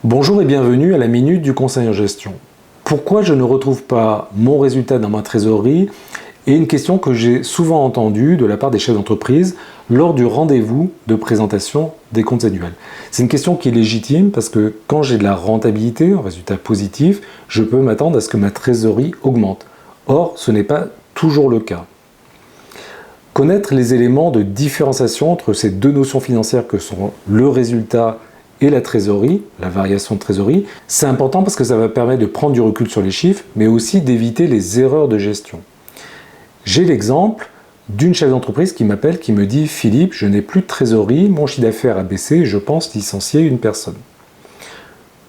Bonjour et bienvenue à la Minute du Conseil en Gestion. Pourquoi je ne retrouve pas mon résultat dans ma trésorerie est une question que j'ai souvent entendue de la part des chefs d'entreprise lors du rendez-vous de présentation des comptes annuels. C'est une question qui est légitime parce que quand j'ai de la rentabilité, un résultat positif, je peux m'attendre à ce que ma trésorerie augmente. Or, ce n'est pas toujours le cas. Connaître les éléments de différenciation entre ces deux notions financières que sont le résultat et la trésorerie, la variation de trésorerie, c'est important parce que ça va permettre de prendre du recul sur les chiffres, mais aussi d'éviter les erreurs de gestion. J'ai l'exemple d'une chef d'entreprise qui m'appelle, qui me dit « Philippe, je n'ai plus de trésorerie, mon chiffre d'affaires a baissé et je pense licencier une personne ».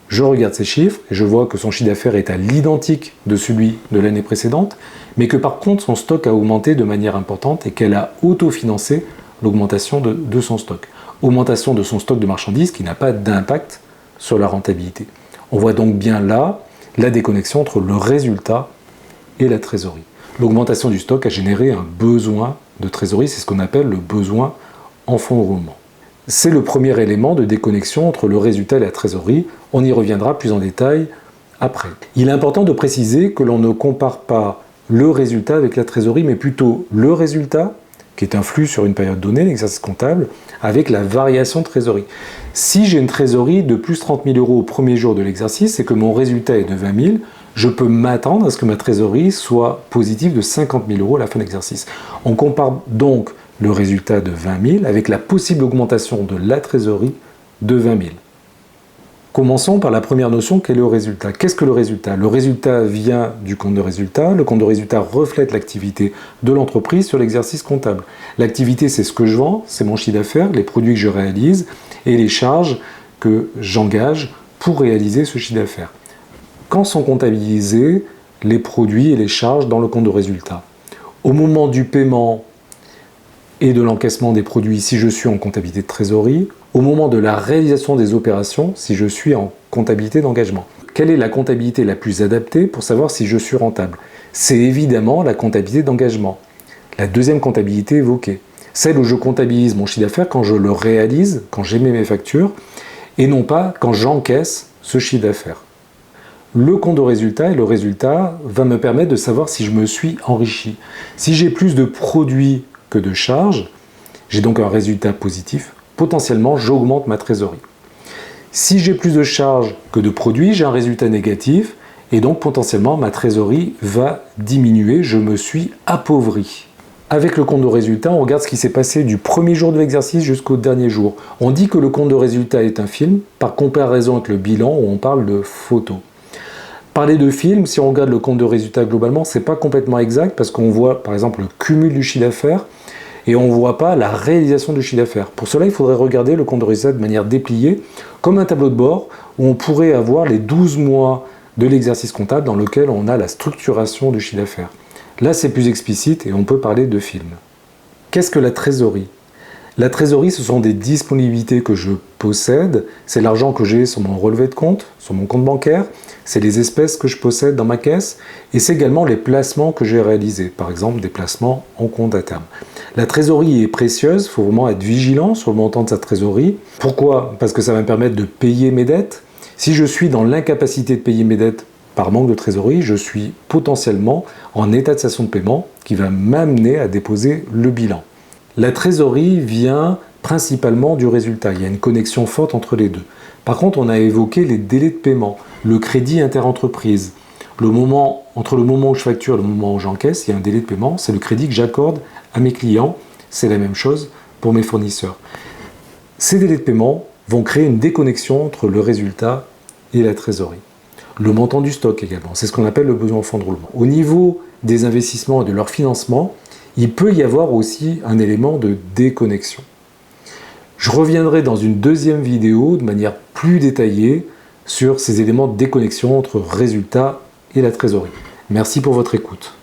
Je regarde ces chiffres et je vois que son chiffre d'affaires est à l'identique de celui de l'année précédente, mais que par contre son stock a augmenté de manière importante et qu'elle a autofinancé l'augmentation de son stock. Augmentation de son stock de marchandises qui n'a pas d'impact sur la rentabilité. On voit donc bien là la déconnexion entre le résultat et la trésorerie. L'augmentation du stock a généré un besoin de trésorerie, c'est ce qu'on appelle le besoin en fonds de roulement. C'est le premier élément de déconnexion entre le résultat et la trésorerie. On y reviendra plus en détail après. Il est important de préciser que l'on ne compare pas le résultat avec la trésorerie, mais plutôt le résultat, qui est un flux sur une période donnée, l'exercice comptable, avec la variation de trésorerie. Si j'ai une trésorerie de plus 30 000 € au premier jour de l'exercice et que mon résultat est de 20 000, je peux m'attendre à ce que ma trésorerie soit positive de 50 000 € à la fin de l'exercice. On compare donc le résultat de 20 000 avec la possible augmentation de la trésorerie de 20 000. Commençons par la première notion qu'est le résultat. Qu'est-ce que le résultat? Le résultat vient du compte de résultat. Le compte de résultat reflète l'activité de l'entreprise sur l'exercice comptable. L'activité, c'est ce que je vends, c'est mon chiffre d'affaires, les produits que je réalise et les charges que j'engage pour réaliser ce chiffre d'affaires. Quand sont comptabilisés les produits et les charges dans le compte de résultat? Au moment du paiement et de l'encaissement des produits si je suis en comptabilité de trésorerie, au moment de la réalisation des opérations si je suis en comptabilité d'engagement. Quelle est la comptabilité la plus adaptée pour savoir si je suis rentable? C'est évidemment la comptabilité d'engagement. La deuxième comptabilité évoquée, celle où je comptabilise mon chiffre d'affaires quand je le réalise, quand j'émets mes factures, et non pas quand j'encaisse ce chiffre d'affaires. Le compte de résultat et le résultat va me permettre de savoir si je me suis enrichi. Si j'ai plus de produits que de charges, j'ai donc un résultat positif, potentiellement j'augmente ma trésorerie. Si j'ai plus de charges que de produits, j'ai un résultat négatif et donc potentiellement ma trésorerie va diminuer, je me suis appauvri. Avec le compte de résultat, on regarde ce qui s'est passé du premier jour de l'exercice jusqu'au dernier jour. On dit que le compte de résultat est un film, par comparaison avec le bilan où on parle de photos. Parler de film, si on regarde le compte de résultat globalement, c'est pas complètement exact parce qu'on voit par exemple le cumul du chiffre d'affaires et on ne voit pas la réalisation du chiffre d'affaires. Pour cela, il faudrait regarder le compte de résultat de manière dépliée, comme un tableau de bord où on pourrait avoir les 12 mois de l'exercice comptable dans lequel on a la structuration du chiffre d'affaires. Là, c'est plus explicite et on peut parler de film. Qu'est-ce que la trésorerie? La trésorerie, ce sont des disponibilités que je possède, c'est l'argent que j'ai sur mon relevé de compte, sur mon compte bancaire, c'est les espèces que je possède dans ma caisse, et c'est également les placements que j'ai réalisés, par exemple des placements en compte à terme. La trésorerie est précieuse, il faut vraiment être vigilant sur le montant de sa trésorerie. Pourquoi? Parce que ça va me permettre de payer mes dettes. Si je suis dans l'incapacité de payer mes dettes par manque de trésorerie, je suis potentiellement en état de cessation de paiement qui va m'amener à déposer le bilan. La trésorerie vient principalement du résultat. Il y a une connexion forte entre les deux. Par contre, on a évoqué les délais de paiement, le crédit interentreprise. Entre le moment où je facture et le moment où j'encaisse, il y a un délai de paiement. C'est le crédit que j'accorde à mes clients. C'est la même chose pour mes fournisseurs. Ces délais de paiement vont créer une déconnexion entre le résultat et la trésorerie. Le montant du stock également, c'est ce qu'on appelle le besoin en fonds de roulement. Au niveau des investissements et de leur financement, il peut y avoir aussi un élément de déconnexion. Je reviendrai dans une deuxième vidéo de manière plus détaillée sur ces éléments de déconnexion entre résultat et la trésorerie. Merci pour votre écoute.